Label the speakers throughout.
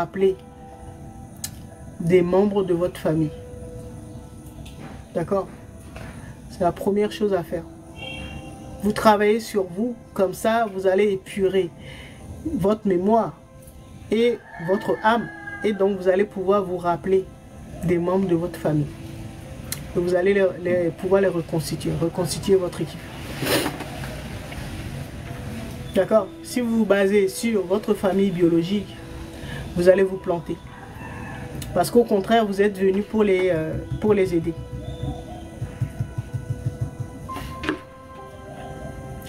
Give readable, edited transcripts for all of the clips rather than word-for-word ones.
Speaker 1: rappeler des membres de votre famille. D'accord? C'est la première chose à faire. Vous travaillez sur vous, comme ça, vous allez épurer votre mémoire et votre âme. Et donc, vous allez pouvoir vous rappeler des membres de votre famille. Et vous allez pouvoir les reconstituer votre équipe. D'accord? Si vous vous basez sur votre famille biologique, vous allez vous planter. Parce qu'au contraire, vous êtes venu pour les aider.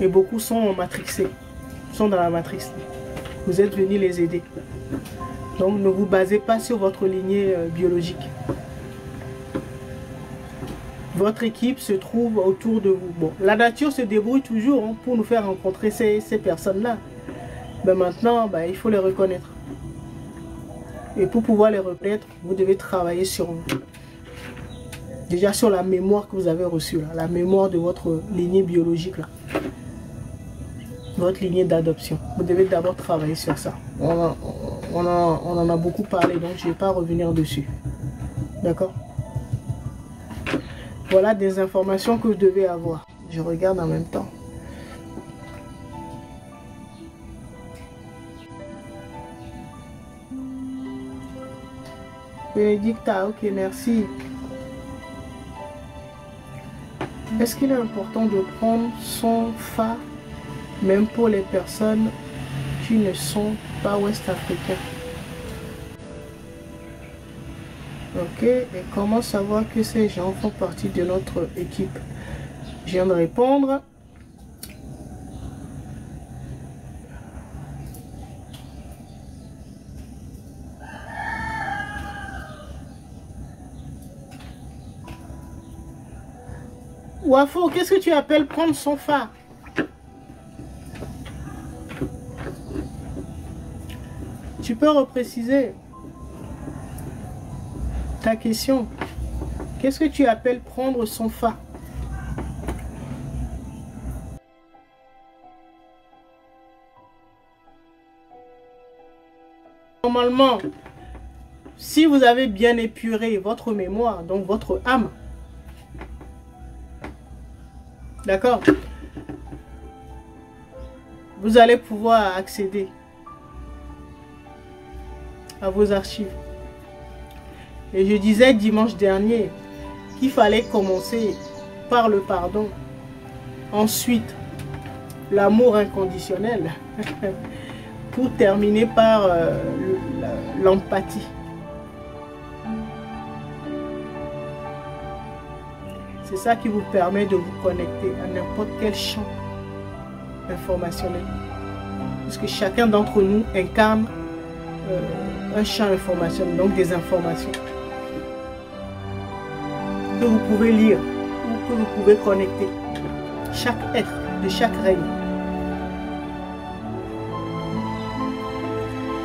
Speaker 1: Et beaucoup sont matrixés, sont dans la matrice. Vous êtes venus les aider. Donc ne vous basez pas sur votre lignée biologique. Votre équipe se trouve autour de vous. Bon, la nature se débrouille toujours hein, pour nous faire rencontrer ces personnes-là. Mais maintenant, il faut les reconnaître. Et pour pouvoir les reconnaître, vous devez travailler sur vous. Déjà sur la mémoire que vous avez reçue, là, la mémoire de votre lignée biologique, là. Votre lignée d'adoption. Vous devez d'abord travailler sur ça. On en a beaucoup parlé, donc je ne vais pas revenir dessus. D'accord? Voilà des informations que vous devez avoir. Je regarde en même temps. Bénédicta, ok, merci. Est-ce qu'il est important de prendre son fa, même pour les personnes qui ne sont pas ouest-africains? Ok, et comment savoir que ces gens font partie de notre équipe? Je viens de répondre. Wafo, qu'est-ce que tu appelles prendre son phare? Tu peux repréciser ta question. Qu'est-ce que tu appelles prendre son phare? Normalement, si vous avez bien épuré votre mémoire, donc votre âme, d'accord, vous allez pouvoir accéder à vos archives. Et je disais dimanche dernier qu'il fallait commencer par le pardon, ensuite l'amour inconditionnel, pour terminer par l'empathie. C'est ça qui vous permet de vous connecter à n'importe quel champ informationnel. Parce que chacun d'entre nous incarne un champ informationnel, donc des informations que vous pouvez lire ou que vous pouvez connecter. Chaque être de chaque règne.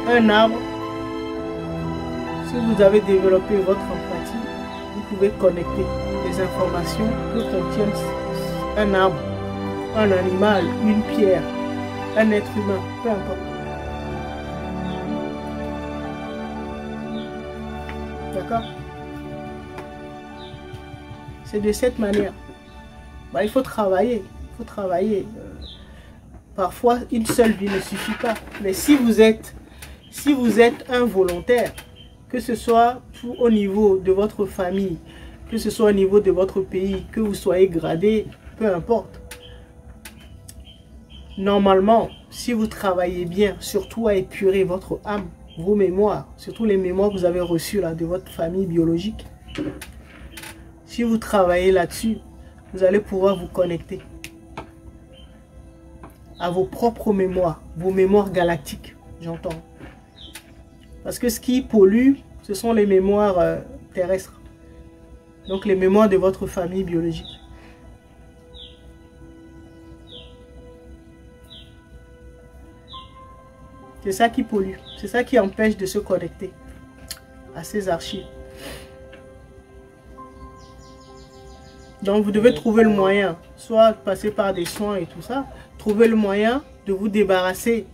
Speaker 1: Un arbre, si vous avez développé votre empathie, vous pouvez connecter les informations que contient un arbre, un animal, une pierre, un être humain, peu importe. D'accord? C'est de cette manière. Il faut travailler. Il faut travailler. Parfois, une seule vie ne suffit pas. Mais si vous êtes un volontaire, que ce soit au niveau de votre famille, que ce soit au niveau de votre pays, que vous soyez gradé, peu importe. Normalement, si vous travaillez bien, surtout à épurer votre âme, vos mémoires, surtout les mémoires que vous avez reçues là, de votre famille biologique, si vous travaillez là-dessus, vous allez pouvoir vous connecter à vos propres mémoires, vos mémoires galactiques, j'entends. Parce que ce qui pollue, ce sont les mémoires terrestres. Donc les mémoires de votre famille biologique. C'est ça qui pollue. C'est ça qui empêche de se connecter à ces archives. Donc vous devez trouver le moyen, soit passer par des soins et tout ça, trouver le moyen de vous débarrasser.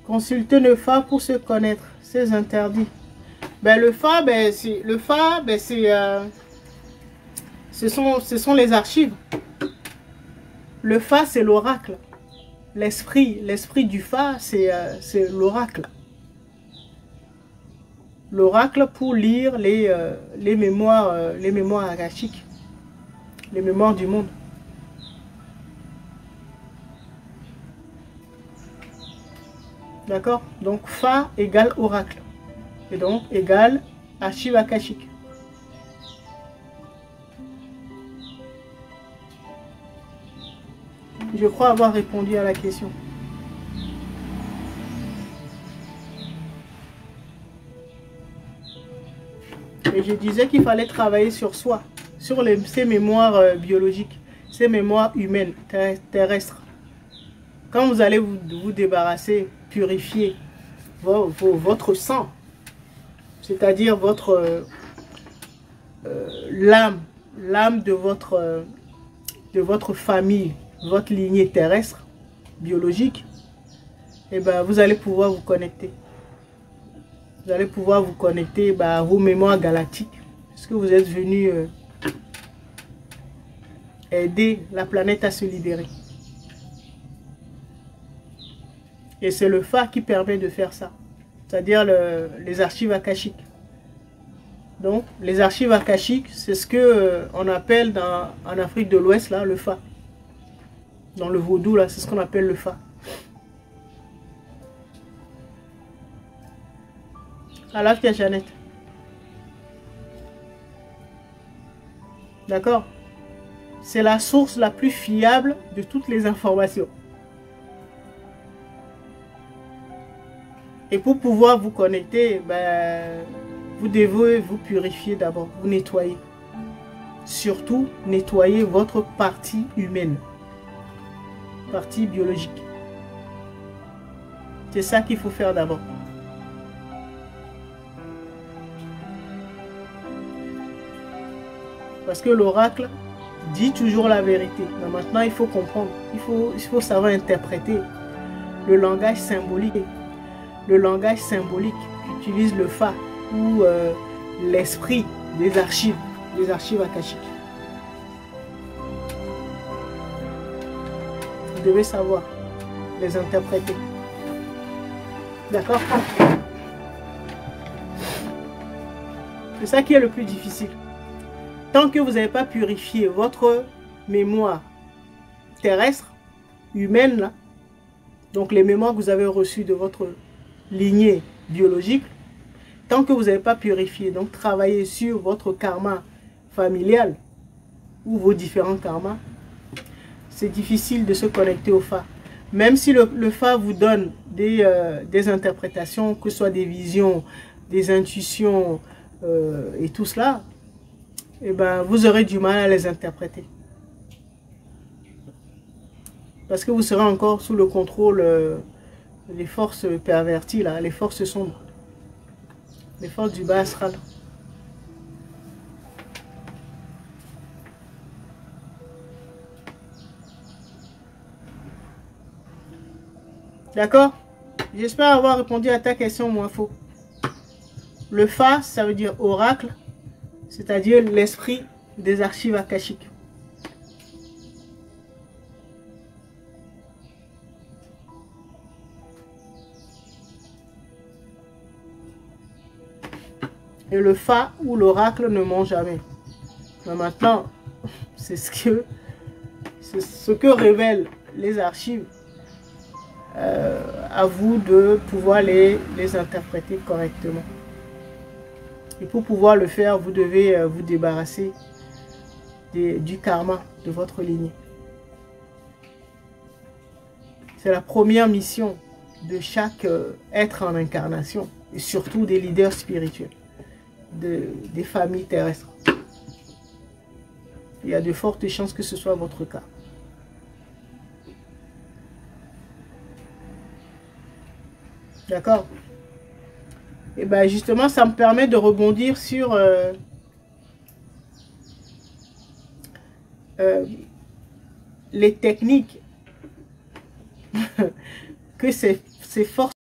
Speaker 2: Consulter le Fa pour se connaître. C'est interdit. Ben, le Fa, ce sont les archives. Le Fa, c'est l'oracle. L'esprit du Fa, c'est l'oracle. L'oracle pour lire les mémoires akashiques, les mémoires du monde. D'accord? Donc Fa égale oracle. Et donc égale archive akashique. Je crois avoir répondu à la question. Et je disais qu'il fallait travailler sur soi, sur ces mémoires biologiques, ces mémoires humaines, terrestres. Quand vous allez vous débarrasser, purifier votre sang, c'est-à-dire l'âme de votre famille, votre lignée terrestre, biologique, et ben vous allez pouvoir vous connecter. Vous allez pouvoir vous connecter à vos mémoires galactiques, parce que vous êtes venu aider la planète à se libérer. Et c'est le Fa qui permet de faire ça, c'est-à-dire les archives akashiques. Donc, les archives akashiques, c'est ce que on appelle en Afrique de l'Ouest, là, le Fa. Dans le vaudou, là, c'est ce qu'on appelle le Fa. Alors, il y a Jeannette. D'accord? C'est la source la plus fiable de toutes les informations. Et pour pouvoir vous connecter, vous devez vous purifier d'abord, vous nettoyer. Surtout, nettoyer votre partie humaine, partie biologique. C'est ça qu'il faut faire d'abord. Parce que l'oracle dit toujours la vérité. Mais maintenant, il faut comprendre, il faut savoir interpréter le langage symbolique. Le langage symbolique qu'utilise le Fa ou l'esprit des archives akashiques. Vous devez savoir les interpréter. D'accord? C'est ça qui est le plus difficile. Tant que vous n'avez pas purifié votre mémoire terrestre, humaine, là, donc les mémoires que vous avez reçues de votre lignée biologique, tant que vous n'avez pas purifié, donc travaillé sur votre karma familial ou vos différents karmas, c'est difficile de se connecter au Fa. Même si le Fa vous donne des interprétations, que ce soit des visions, des intuitions et tout cela, eh ben, vous aurez du mal à les interpréter. Parce que vous serez encore sous le contrôle des forces perverties, là, les forces sombres, les forces du bas astral. D'accord? J'espère avoir répondu à ta question, moins faux. Le Fa, ça veut dire oracle, c'est-à-dire l'esprit des archives akashiques. Et le Fa ou l'oracle ne ment jamais. Mais maintenant, c'est ce que révèlent les archives. À vous de pouvoir les interpréter correctement. Et pour pouvoir le faire, vous devez vous débarrasser du karma de votre lignée. C'est la première mission de chaque être en incarnation, et surtout des leaders spirituels, des familles terrestres. Il y a de fortes chances que ce soit votre cas. D'accord? Et bien justement, ça me permet de rebondir sur les techniques que ces forces